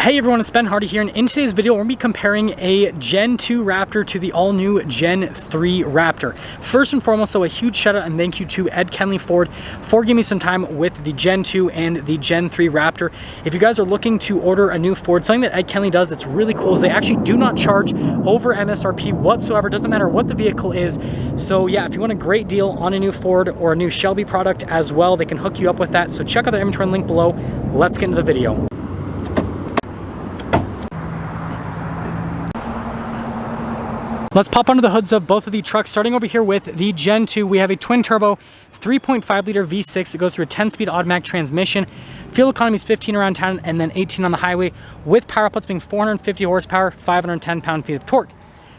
Hey everyone, it's Ben Hardy here, and in today's video we're going to be comparing a Gen 2 Raptor to the all-new Gen 3 Raptor. First and foremost, so a huge shout out and thank you to Ed Kenley Ford for giving me some time with the Gen 2 and the Gen 3 Raptor. If you guys are looking to order a new Ford, something that Ed Kenley does that's really cool is they actually do not charge over MSRP whatsoever. Doesn't matter what the vehicle is. So yeah, if you want a great deal on a new Ford or a new Shelby product as well, they can hook you up with that. So check out their inventory link below. Let's get into the video. Let's pop under the hoods of both of the trucks. Starting over here with the Gen 2, we have a twin turbo 3.5 liter V6 that goes through a 10-speed automatic transmission. Fuel economy is 15 around town and then 18 on the highway, with power outputs being 450 horsepower, 510 pound-feet of torque.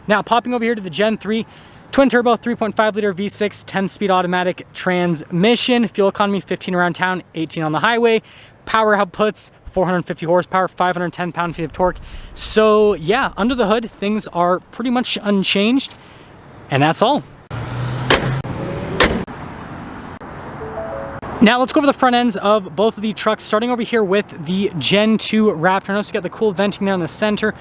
Now popping over here to the Gen 3, twin turbo 3.5 liter V6, 10-speed automatic transmission. Fuel economy 15 around town, 18 on the highway. Power outputs 450 horsepower, 510 pound-feet of torque. So yeah, under the hood, things are pretty much unchanged, and that's all. Now let's go over the front ends of both of the trucks, starting over here with the Gen 2 Raptor. Notice we got the cool venting there in the center.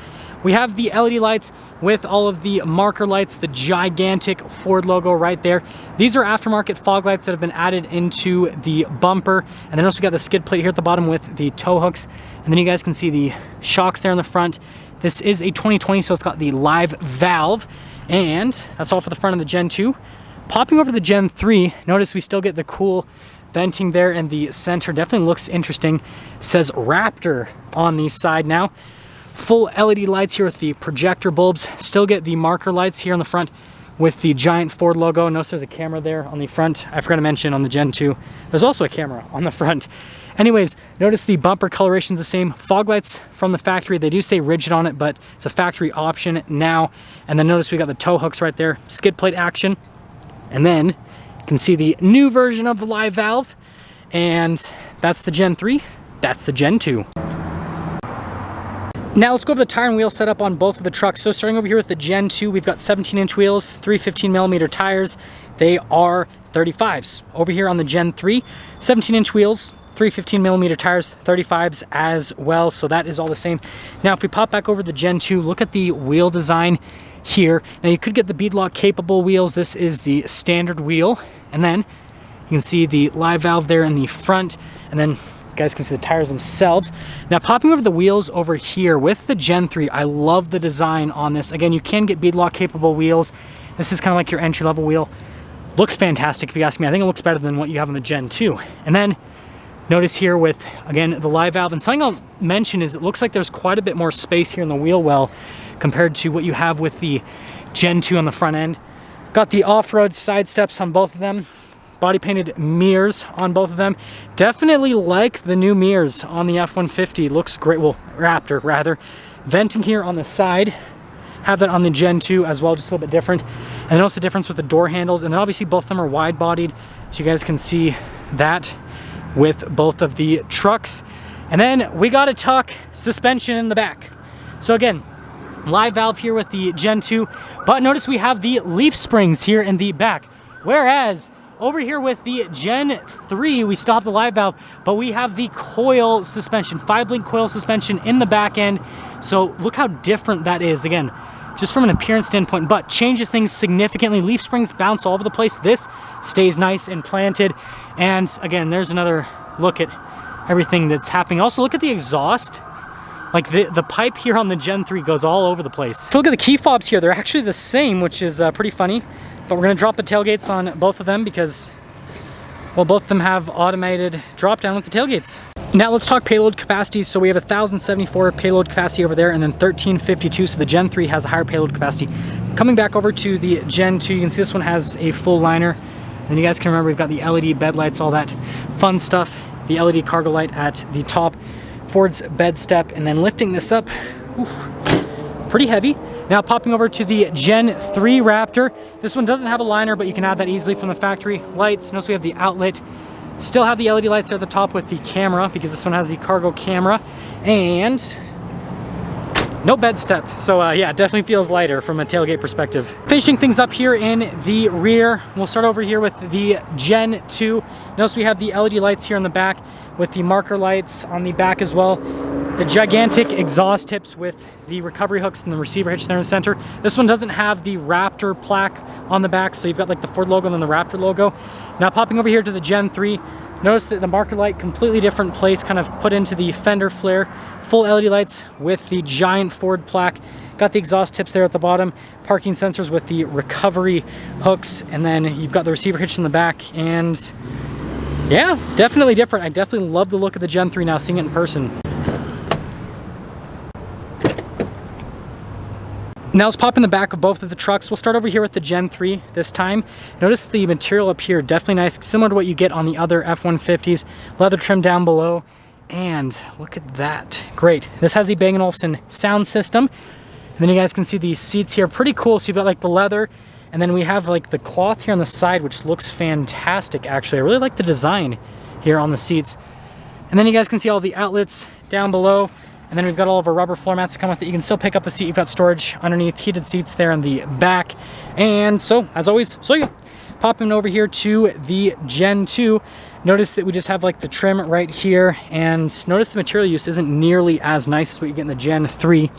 We have the LED lights with all of the marker lights, the gigantic Ford logo right there. These are aftermarket fog lights that have been added into the bumper. And then also we got the skid plate here at the bottom with the tow hooks. And then you guys can see the shocks there in the front. This is a 2020, so it's got the live valve. And that's all for the front of the Gen 2. Popping over to the Gen 3, notice we still get the cool venting there in the center. Definitely looks interesting. It says Raptor on the side now. Full LED lights here with the projector bulbs. Still get the marker lights here on the front with the giant Ford logo. Notice there's a camera there on the front. I forgot to mention on the Gen 2, there's also a camera on the front. Anyways, notice the bumper coloration is the same. Fog lights from the factory. They do say rigid on it, but it's a factory option now. And then notice we got the tow hooks right there. Skid plate action. And then you can see the new version of the live valve. And that's the Gen 3. That's the Gen 2. Now let's go over the tire and wheel setup on both of the trucks. So starting over here with the Gen 2, we've got 17-inch wheels, 315mm tires. They are 35s. Over here on the Gen 3, 17-inch wheels, 315mm tires, 35s as well. So that is all the same. Now if we pop back over the Gen 2, look at the wheel design here. Now you could get the beadlock capable wheels. This is the standard wheel. And then you can see the live valve there in the front. And then you guys can see the tires themselves. Now popping over the wheels over here with the Gen 3, I love the design on this. Again, you can get beadlock capable wheels. This is kind of like your entry level wheel. Looks fantastic if you ask me. I think it looks better than what you have on the Gen 2. And then notice here with, again, the live valve. And something I'll mention is it looks like there's quite a bit more space here in the wheel well compared to what you have with the Gen 2 on the front end. Got the off-road side steps on both of them. Body painted mirrors on both of them. Definitely like the new mirrors on the F-150. Looks great. Well, Raptor rather. Venting here on the side. Have that on the Gen 2 as well, just a little bit different. And then also the difference with the door handles. And then obviously both of them are wide bodied, so you guys can see that with both of the trucks. And then we got a tuck suspension in the back. So again, live valve here with the Gen 2, but notice we have the leaf springs here in the back. Whereas over here with the Gen 3, we still have the live valve, but we have the coil suspension, 5-link coil suspension in the back end. So look how different that is. Again, just from an appearance standpoint, but changes things significantly. Leaf springs bounce all over the place. This stays nice and planted. And again, there's another look at everything that's happening. Also, look at the exhaust. Like the pipe here on the Gen 3 goes all over the place. If you look at the key fobs here, they're actually the same, which is pretty funny. But we're gonna drop the tailgates on both of them because, well, both of them have automated drop down with the tailgates. Now let's talk payload capacity. So we have 1,074 payload capacity over there and then 1,352. So the Gen 3 has a higher payload capacity. Coming back over to the Gen 2, you can see this one has a full liner. And you guys can remember we've got the LED bed lights, all that fun stuff. The LED cargo light at the top. Ford's bed step, and then lifting this up, pretty heavy. Now popping over to the Gen 3 Raptor. This one doesn't have a liner, but you can add that easily from the factory. Lights, notice we have the outlet. Still have the LED lights there at the top with the camera because this one has the cargo camera. And no bed step. So yeah, definitely feels lighter from a tailgate perspective. Finishing things up here in the rear, we'll start over here with the Gen 2. Notice we have the LED lights here in the back with the marker lights on the back as well. the gigantic exhaust tips with the recovery hooks and the receiver hitch there in the center. This one doesn't have the Raptor plaque on the back, so you've got like the Ford logo and then the Raptor logo. Now popping over here to the Gen 3, notice that the marker light, completely different place, kind of put into the fender flare. Full LED lights with the giant Ford plaque. Got the exhaust tips there at the bottom. Parking sensors with the recovery hooks. And then you've got the receiver hitch in the back. And yeah, definitely different. I definitely love the look of the Gen 3 now, seeing it in person. Now let's pop in the back of both of the trucks. We'll start over here with the Gen 3 this time. Notice the material up here, definitely nice, similar to what you get on the other F-150s. Leather trim down below, and look at that. Great. This has the Bang & Olufsen sound system. And then you guys can see these seats here, pretty cool. So you've got like the leather, and then we have like the cloth here on the side, which looks fantastic actually. I really like the design here on the seats. And then you guys can see all the outlets down below. And then we've got all of our rubber floor mats that come with it. You can still pick up the seat. You've got storage underneath, heated seats there in the back. And so, as always, so yeah, popping over here to the Gen 2. Notice that we just have like the trim right here. And notice the material use isn't nearly as nice as what you get in the Gen 3.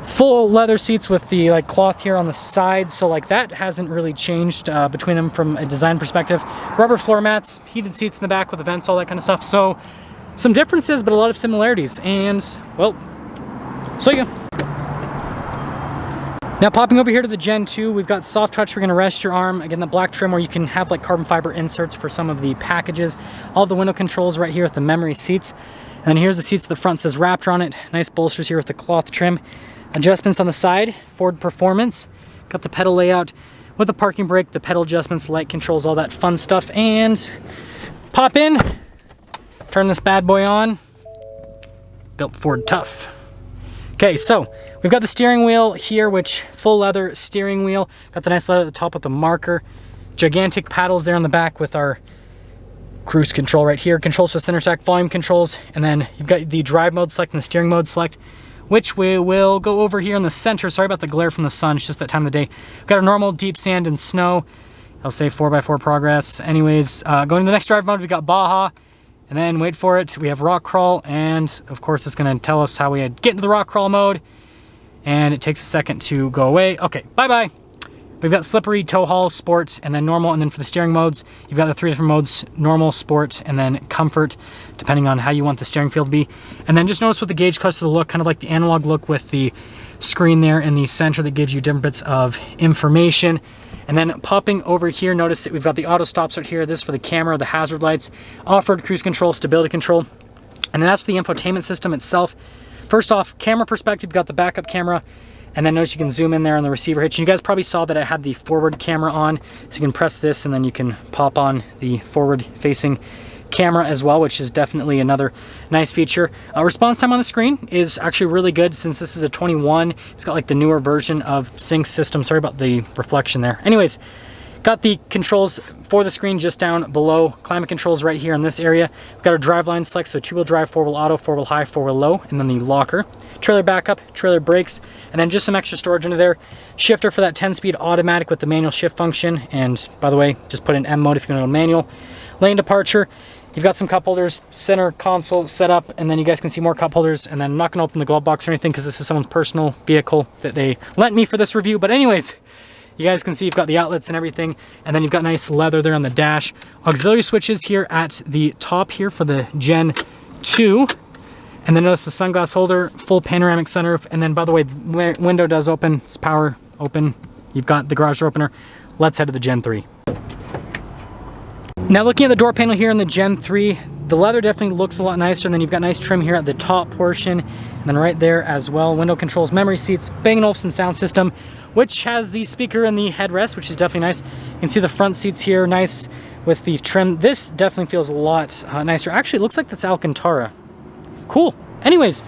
Full leather seats with the like cloth here on the side. So like that hasn't really changed between them from a design perspective. Rubber floor mats, heated seats in the back with the vents, all that kind of stuff. So some differences, but a lot of similarities. And, well, so yeah. Now popping over here to the Gen 2, we've got soft touch. We're going to rest your arm. Again, the black trim where you can have like carbon fiber inserts for some of the packages. All the window controls right here with the memory seats. And then here's the seats at the front, says Raptor on it. Nice bolsters here with the cloth trim. Adjustments on the side, Ford Performance. Got the pedal layout with the parking brake, the pedal adjustments, light controls, all that fun stuff. And pop in. Turn this bad boy on. Built Ford tough. Okay, so we've got the steering wheel here, which full leather steering wheel. Got the nice leather at the top with the marker. Gigantic paddles there on the back with our cruise control right here. Controls for center stack, volume controls. And then you've got the drive mode select and the steering mode select, which we will go over here in the center. Sorry about the glare from the sun. It's just that time of the day. We've got a normal deep sand and snow. I'll say 4x4 progress. Anyways, going to the next drive mode, we've got Baja. And then, wait for it, we have rock crawl, and of course it's gonna tell us how we get into the rock crawl mode, and it takes a second to go away. Okay, bye-bye. We've got slippery, tow haul, sport, and then normal, and then for the steering modes, you've got the 3 different modes, normal, sport, and then comfort, depending on how you want the steering feel to be. And then just notice with the gauge cluster, the look, kind of like the analog look with the screen there in the center that gives you different bits of information. And then popping over here, notice that we've got the auto stops right here. This is for the camera, the hazard lights, off-road cruise control, stability control. And then as for the infotainment system itself, first off, camera perspective, you've got the backup camera. And then notice you can zoom in there on the receiver hitch. And you guys probably saw that I had the forward camera on. So you can press this and then you can pop on the forward-facing camera as well, which is definitely another nice feature. Response time on the screen is actually really good since this is a 21. It's got like the newer version of sync system. Sorry about the reflection there. Anyways, got the controls for the screen just down below. Climate controls right here in this area. We've got our drive line select, so 2-wheel drive, 4-wheel auto, 4-wheel high, 4-wheel low, and then the locker. Trailer backup, trailer brakes, and then just some extra storage under there. Shifter for that 10-speed automatic with the manual shift function. And by the way, just put in M mode if you're going to go manual. Lane departure. You've got some cup holders, center console set up, and then you guys can see more cup holders. And then I'm not going to open the glove box or anything because this is someone's personal vehicle that they lent me for this review. But anyways, you guys can see you've got the outlets and everything, and then you've got nice leather there on the dash. Auxiliary switches here at the top here for the Gen 2. And then notice the sunglass holder, full panoramic sunroof, and then by the way, the window does open, it's power open. You've got the garage door opener. Let's head to the Gen 3. Now looking at the door panel here in the Gen 3, the leather definitely looks a lot nicer, and then you've got nice trim here at the top portion, and then right there as well, window controls, memory seats, Bang & Olufsen sound system, which has the speaker in the headrest, which is definitely nice. You can see the front seats here, nice with the trim. This definitely feels a lot nicer. Actually, it looks like that's Alcantara. Cool. Anyways,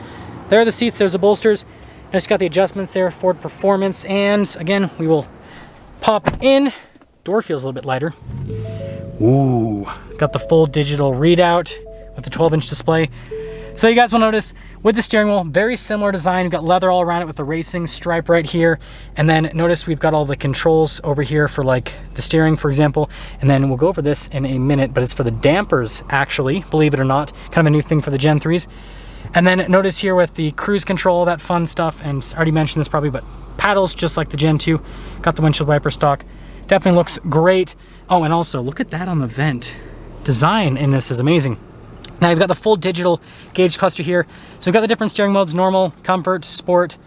there are the seats, there's the bolsters, and it's got the adjustments there, Ford Performance, and again, we will pop in. Door feels a little bit lighter. Ooh, got the full digital readout with the 12-inch display. So you guys will notice with the steering wheel, very similar design. We've got leather all around it with the racing stripe right here. And then notice we've got all the controls over here for like the steering, for example. And then we'll go over this in a minute, but it's for the dampers actually, believe it or not, kind of a new thing for the Gen 3s. And then notice here with the cruise control, that fun stuff, and I already mentioned this probably, but paddles just like the Gen 2. Got the windshield wiper stock. Definitely looks great. Oh, and also look at that on the vent. Design in this is amazing. Now you've got the full digital gauge cluster here. So we've got the different steering modes: normal, comfort, sport,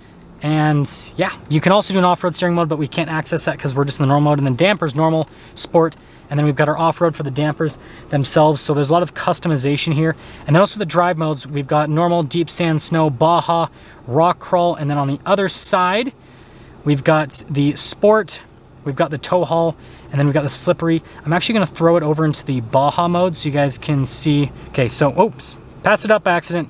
and yeah, you can also do an off-road steering mode, but we can't access that because we're just in the normal mode. And then dampers, normal, sport, and then we've got our off-road for the dampers themselves. So there's a lot of customization here. And then also the drive modes, we've got normal, deep sand, snow, Baja, rock crawl, and then on the other side, we've got the sport, we've got the tow haul, and then we've got the slippery. I'm actually gonna throw it over into the Baja mode so you guys can see. Okay, so, oops, passed it up by accident.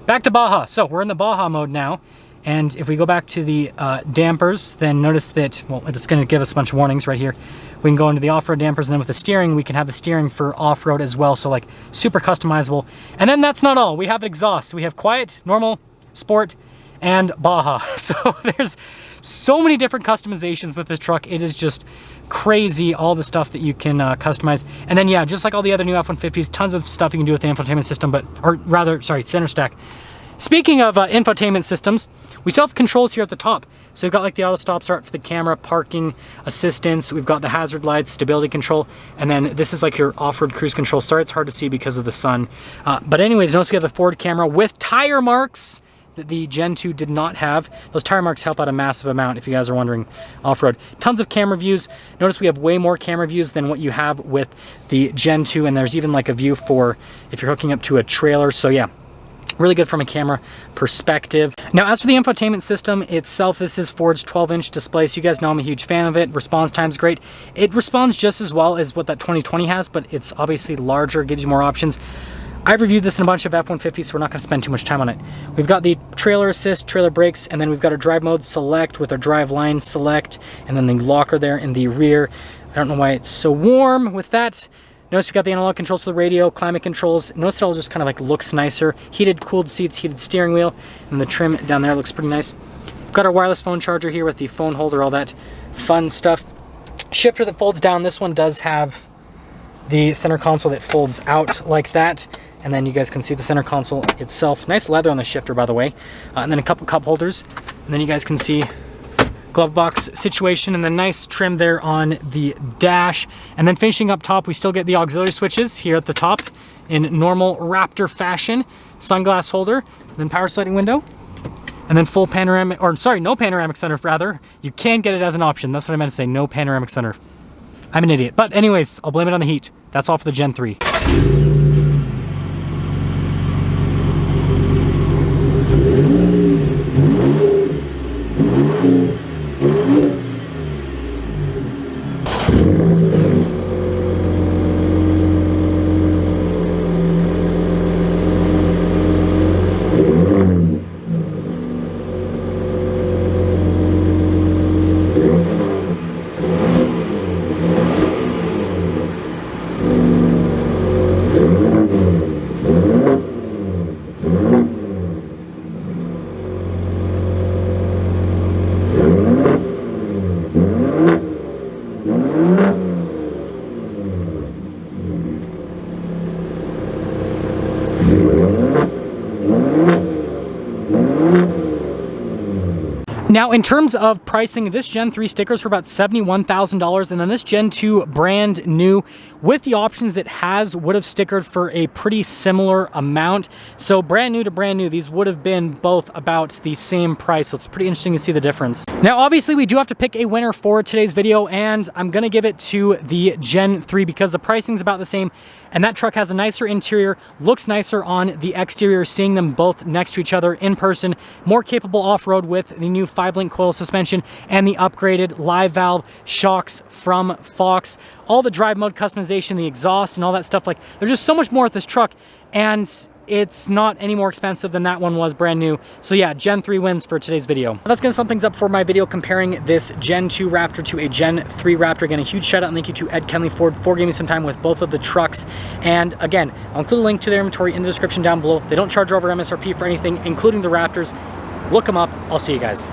Back to Baja. So we're in the Baja mode now. And if we go back to the dampers, then notice that, well, it's gonna give us a bunch of warnings right here. We can go into the off-road dampers, and then with the steering, we can have the steering for off-road as well. So like super customizable. And then that's not all. We have exhaust. We have quiet, normal, sport, and Baja. So there's so many different customizations with this truck. It is just crazy, all the stuff that you can customize. And then yeah, just like all the other new F-150s, tons of stuff you can do with the infotainment system, center stack. Speaking of infotainment systems, we still have controls here at the top. So we've got like the auto stop start for the camera, parking assistance. We've got the hazard lights, stability control, and then this is like your off-road cruise control. Sorry, it's hard to see because of the sun. But anyways, notice we have the forward camera with tire marks that the Gen 2 did not have. Those tire marks help out a massive amount if you guys are wondering off-road. Tons of camera views. Notice we have way more camera views than what you have with the Gen 2, and there's even like a view for if you're hooking up to a trailer. So yeah, really good from a camera perspective. Now, as for the infotainment system itself, this is Ford's 12-inch display. So you guys know I'm a huge fan of it. Response time's great. It responds just as well as what that 2020 has, but it's obviously larger, gives you more options. I've reviewed this in a bunch of F-150s, so we're not going to spend too much time on it. We've got the trailer assist, trailer brakes, and then we've got our drive mode select with our drive line select, and then the locker there in the rear. I don't know why it's so warm with that. Notice we've got the analog controls for the radio, climate controls. Notice it all just kind of like looks nicer. Heated, cooled seats, heated steering wheel, and the trim down there looks pretty nice. We've got our wireless phone charger here with the phone holder, all that fun stuff. Shifter that folds down. This one does have the center console that folds out like that. And then you guys can see the center console itself. Nice leather on the shifter, by the way. And then a couple cup holders. And then you guys can see glove box situation, and the nice trim there on the dash. And then finishing up top, we still get the auxiliary switches here at the top in normal Raptor fashion. Sunglass holder, and then power sliding window, and then full panoramic, or sorry, no panoramic center rather. You can get it as an option. That's what I meant to say, no panoramic center. I'm an idiot. But anyways, I'll blame it on the heat. That's all for the Gen 3. Now, in terms of pricing, this Gen 3 stickers for about $71,000, and then this Gen 2 brand new with the options it has would have stickered for a pretty similar amount. So brand new to brand new, these would have been both about the same price. So it's pretty interesting to see the difference. Now, obviously, we do have to pick a winner for today's video, and I'm gonna give it to the Gen 3 because the pricing's about the same, and that truck has a nicer interior, looks nicer on the exterior, seeing them both next to each other in person, more capable off-road with the new 5-link coil suspension and the upgraded live valve shocks from Fox. All the drive mode customization, the exhaust and all that stuff, like there's just so much more with this truck, and it's not any more expensive than that one was brand new. So yeah, Gen 3 wins for today's video. That's gonna sum things up for my video comparing this Gen 2 Raptor to a Gen 3 Raptor. Again, a huge shout out and thank you to Ed Kenley Ford for giving me some time with both of the trucks. And again, I'll include a link to their inventory in the description down below. They don't charge over MSRP for anything, including the Raptors. Look them up. I'll see you guys.